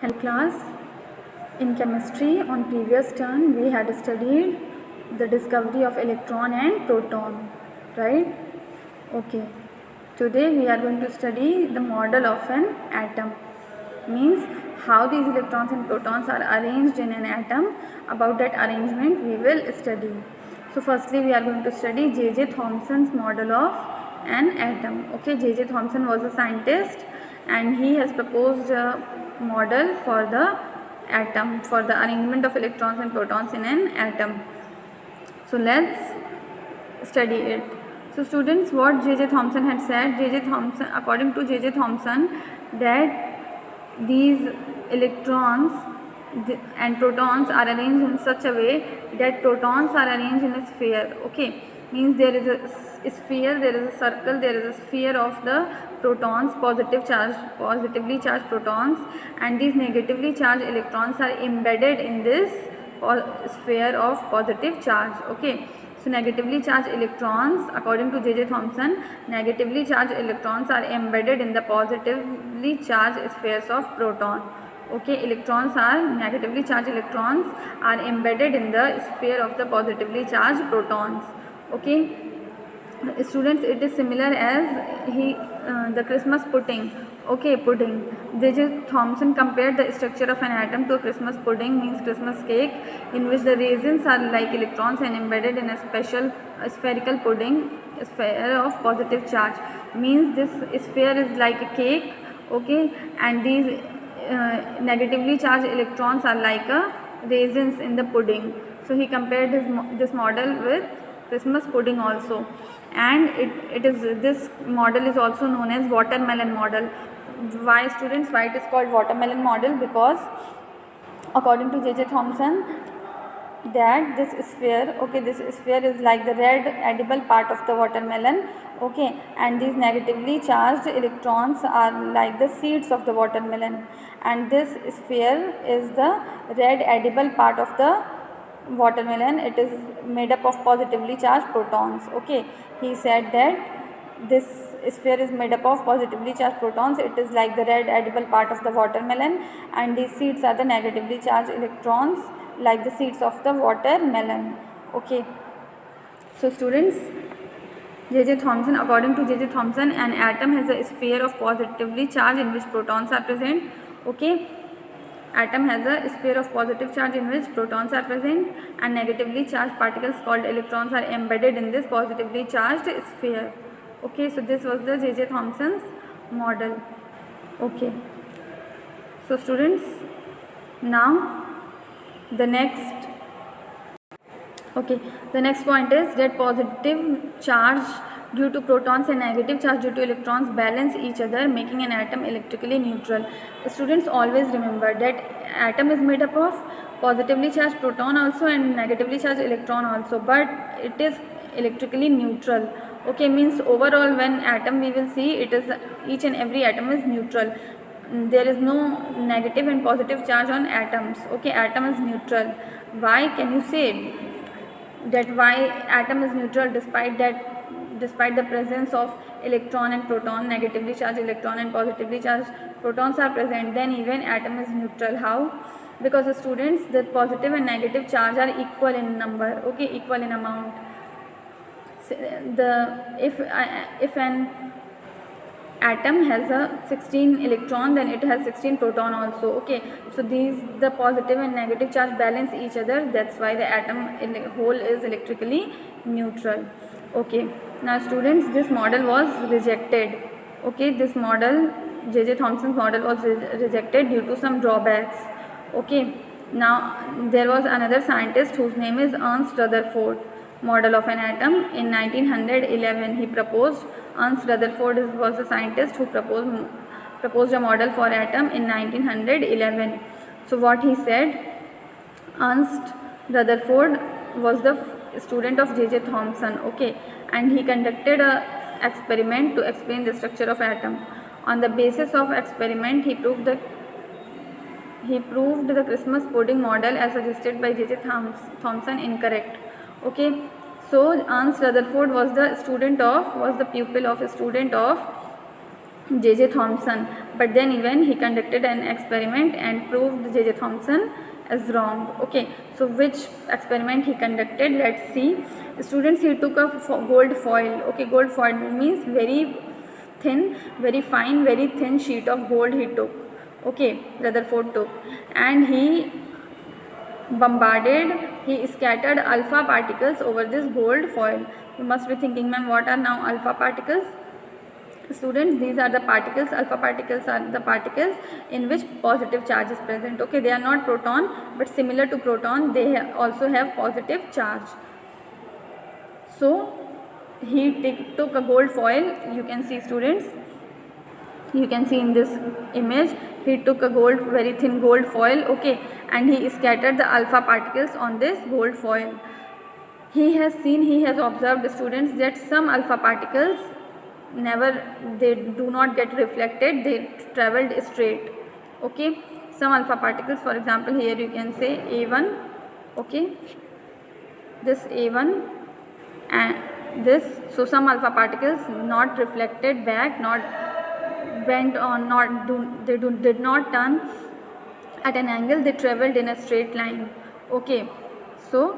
Hello class, in chemistry on previous turn we had studied the discovery of electron and proton, right? Okay, today we are going to study the model of an atom, means how these electrons and protons are arranged in an atom. About that arrangement we will study. So firstly we are going to study J.J. Thomson's model of an atom. Okay, J.J. Thomson was a scientist and he has proposed a model for the atom, for the arrangement of electrons and protons in an atom. So let's study it. So students, what J.J. Thomson had said, according to J.J. Thomson, that these electrons and protons are arranged in such a way that protons are arranged in a sphere. Okay, means there is a sphere, there is a circle, there is a sphere of the protons, positively charged protons, and these negatively charged electrons are embedded in this sphere of positive charge. Okay, so negatively charged electrons, according to J.J. Thomson, negatively charged electrons are embedded in the positively charged spheres of proton. Okay, negatively charged electrons are embedded in the sphere of the positively charged protons. Okay, students, it is similar as the Christmas pudding. Okay, pudding. J.J. Thomson compared the structure of an atom to a Christmas pudding, means Christmas cake, in which the raisins are like electrons and embedded in a spherical pudding sphere of positive charge. Means this sphere is like a cake. Okay, and these negatively charged electrons are like raisins in the pudding. So he compared this model with Christmas pudding also, and this model is also known as watermelon model. Why students? Why it is called watermelon model? Because according to J.J. Thomson, that this sphere is like the red edible part of the watermelon. Okay, and these negatively charged electrons are like the seeds of the watermelon, and this sphere is the red edible part of the watermelon. It is made up of positively charged protons. Okay, he said that this sphere is made up of positively charged protons. It is like the red edible part of the watermelon, and these seeds are the negatively charged electrons, like the seeds of the watermelon. Okay, so students, J.J. Thomson, according to J.J. Thomson, an atom has a sphere of positively charged in which protons are present. Okay, atom has a sphere of positive charge in which protons are present, and negatively charged particles called electrons are embedded in this positively charged sphere. Okay, so this was the J.J. Thomson's model. Okay, so students, now the next point is that positive charge due to protons and negative charge due to electrons balance each other, making an atom electrically neutral. Students, always remember that atom is made up of positively charged proton also and negatively charged electron also, but it is electrically neutral. Okay, means overall when atom we will see, it is each and every atom is neutral. There is no negative and positive charge on atoms. Okay, atom is neutral. Why? Can you say that why atom is neutral despite the presence of electron and proton, negatively charged electron and positively charged protons are present, then even atom is neutral? How? Because the students, the positive and negative charge are equal in number. Okay, equal in amount. If an atom has a 16 electron, then it has 16 proton also. Okay, so the positive and negative charge balance each other. That's why the atom in whole is electrically neutral. Okay, now students, this model was rejected. Okay, this model, J.J. Thomson's model, was rejected due to some drawbacks. Okay, now there was another scientist whose name is Ernst Rutherford. Model of an atom in 1911 he proposed. Ernst Rutherford was the scientist who proposed a model for atom in 1911. So what he said, Ernst Rutherford was the student of J.J. Thomson. Okay, and he conducted a experiment to explain the structure of atom. On the basis of experiment, he proved the Christmas pudding model as suggested by J.J. Thomson incorrect. Okay, so Ernst Rutherford was the pupil of a student of J.J. Thomson, but then even he conducted an experiment and proved J.J. Thomson as wrong. Okay, so which experiment he conducted? Let's see. Students, he took a gold foil. Okay, gold foil means very thin, very fine, very thin sheet of gold he took. Okay, Rutherford took, and he scattered alpha particles over this gold foil. You must be thinking, ma'am, what are now alpha particles? Students, these are the particles. Alpha particles are the particles in which positive charge is present. Okay, they are not proton, but similar to proton, they also have positive charge. So he took a gold foil. You can see, students, you can see in this image, he took a very thin gold foil. Okay, and he scattered the alpha particles on this gold foil. He has observed, students, that some alpha particles they do not get reflected, they traveled straight. Okay, some alpha particles, for example, here you can say A1. Okay, this A1 and this, so some alpha particles not reflected back, not went on, did not turn at an angle, they traveled in a straight line. Okay, so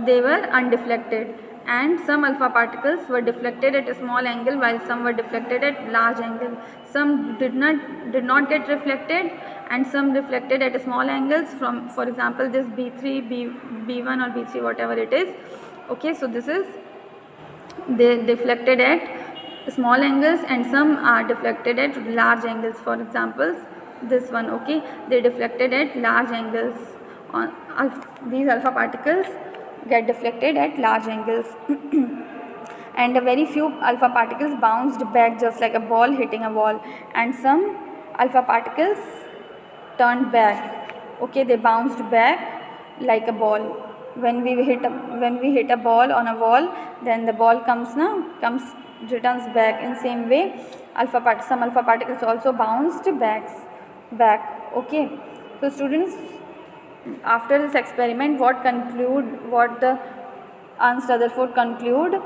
they were undeflected, and some alpha particles were deflected at a small angle while some were deflected at large angle. Some did not get reflected, and some reflected at small angles from, for example, this B3, B1 or B3, whatever it is. Okay, so this is, they deflected at small angles, and some are deflected at large angles. For example, this one. Okay, they deflected at large angles. These alpha particles get deflected at large angles and a very few alpha particles bounced back just like a ball hitting a wall, and some alpha particles turned back. Okay, they bounced back like a ball. When we hit a ball on a wall, then the ball returns back. In same way, some alpha particles also bounced back. Okay, so students, after this experiment, what the Ernst Rutherford conclude?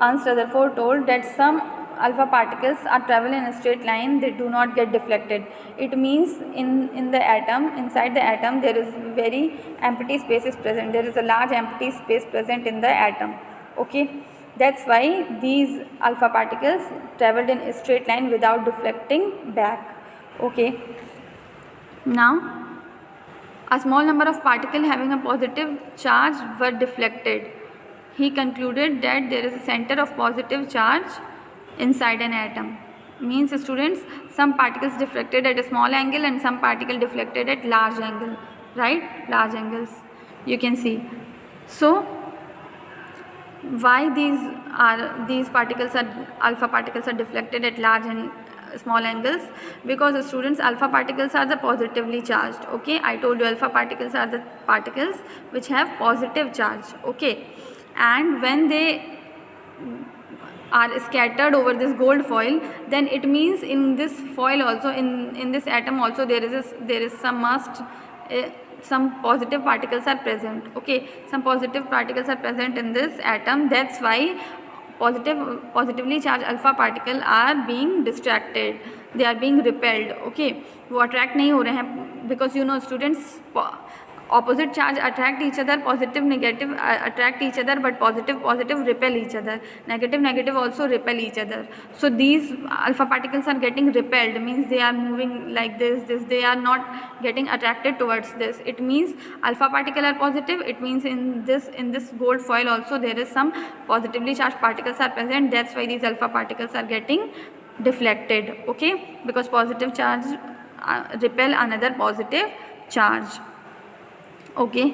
Ernst Rutherford told that some alpha particles are travel in a straight line, they do not get deflected. It means in the atom, inside the atom, there is very empty space is present. There is a large empty space present in the atom. Okay, that's why these alpha particles traveled in a straight line without deflecting back. Okay. Now, a small number of particles having a positive charge were deflected. He concluded that there is a center of positive charge inside an atom. Means, students, some particles deflected at a small angle and some particle deflected at large angle. Right? Large angles. You can see. So, why these alpha particles are deflected at large and small angles? Because, students, alpha particles are the positively charged. Okay, I told you alpha particles are the particles which have positive charge. Okay, and when they are scattered over this gold foil, then it means in this foil also, in this atom also, there is some positive particles are present. Okay, some positive particles are present in this atom. That's why positively charged alpha particle are being distracted, they are being repelled. Okay, वो attract नहीं हो रहे हैं, because you know, students, opposite charge attract each other, positive negative attract each other, but positive repel each other, negative also repel each other. So these alpha particles are getting repelled, means they are moving like this, they are not getting attracted towards this. It means alpha particle are positive, it means in this gold foil also there is some positively charged particles are present. That's why these alpha particles are getting deflected. Okay, because positive charge repel another positive charge. Okay,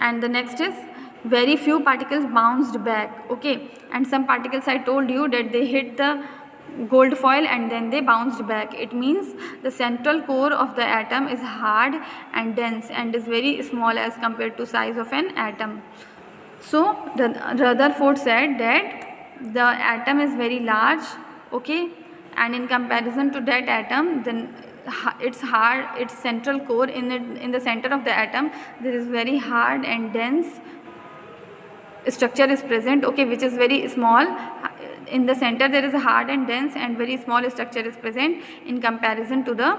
and the next is very few particles bounced back. Okay, and some particles, I told you that they hit the gold foil and then they bounced back. It means the central core of the atom is hard and dense and is very small as compared to size of an atom. So Rutherford said that the atom is very large. Okay, and in comparison to that atom, then its central core, in the center of the atom, there is very hard and dense structure is present. Okay, which is very small. in the center there is a hard and dense and very small structure is present in comparison to the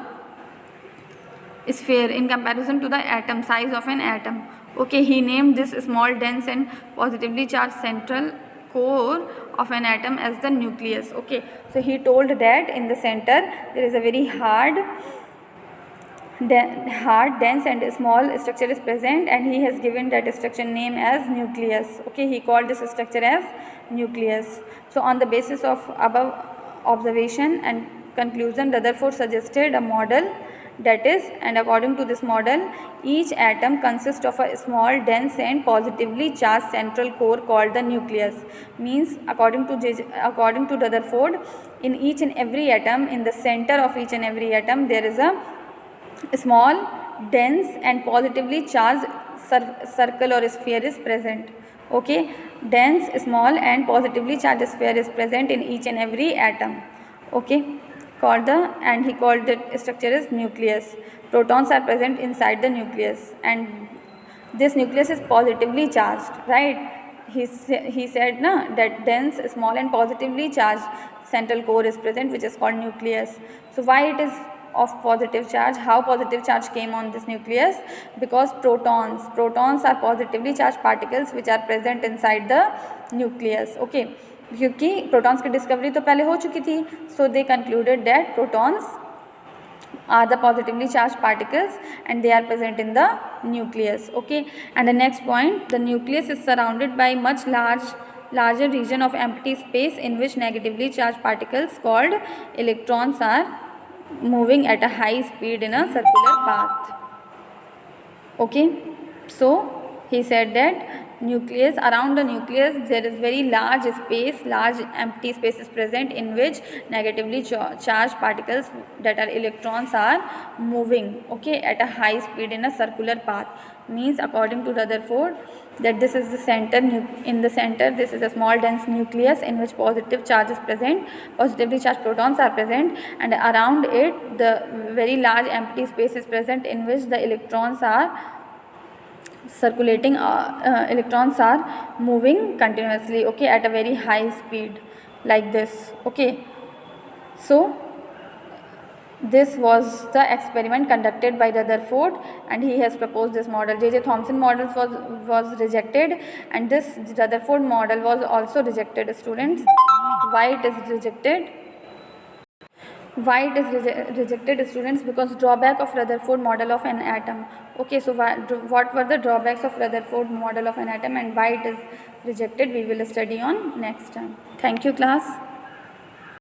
sphere, in comparison to the atom size of an atom. Okay, he named this small dense and positively charged central core of an atom as the nucleus. Okay, so he told that in the center there is a very hard, dense and small structure is present, and he has given that structure name as nucleus. Okay, he called this structure as nucleus. So on the basis of above observation and conclusion, Rutherford suggested a model, that is, and according to this model, each atom consists of a small, dense and positively charged central core called the nucleus. Means according to Rutherford, in each and every atom, in the center of each and every atom, there is a small, dense and positively charged circle or sphere is present. Okay, dense, small and positively charged sphere is present in each and every atom. Okay, and he called the structure as nucleus. Protons are present inside the nucleus, and this nucleus is positively charged, right? He said that dense, small and positively charged central core is present, which is called nucleus. So why it is of positive charge? How positive charge came on this nucleus? Because protons are positively charged particles which are present inside the nucleus. Okay, क्योंकि protons की discovery तो पहले हो चुकी थी, so they concluded that protons are the positively charged particles and they are present in the nucleus. Okay, and the next point, the nucleus is surrounded by much larger region of empty space in which negatively charged particles called electrons are moving at a high speed in a circular path. Okay, so he said that around the nucleus there is very large empty space is present in which negatively charged particles, that are electrons, are moving, okay, at a high speed in a circular path. Means according to Rutherford, that this is the center, in the center this is a small dense nucleus in which positive charge is present, positively charged protons are present, and around it the very large empty space is present in which the electrons are circulating, electrons are moving continuously, okay, at a very high speed like this. Okay, so this was the experiment conducted by Rutherford and he has proposed this model. J.J. Thomson model was rejected, and this Rutherford model was also rejected, students. Why it is rejected? Why it is rejected, students? Because drawback of Rutherford model of an atom. Okay, so what were the drawbacks of Rutherford model of an atom and why it is rejected, we will study on next time. Thank you, class.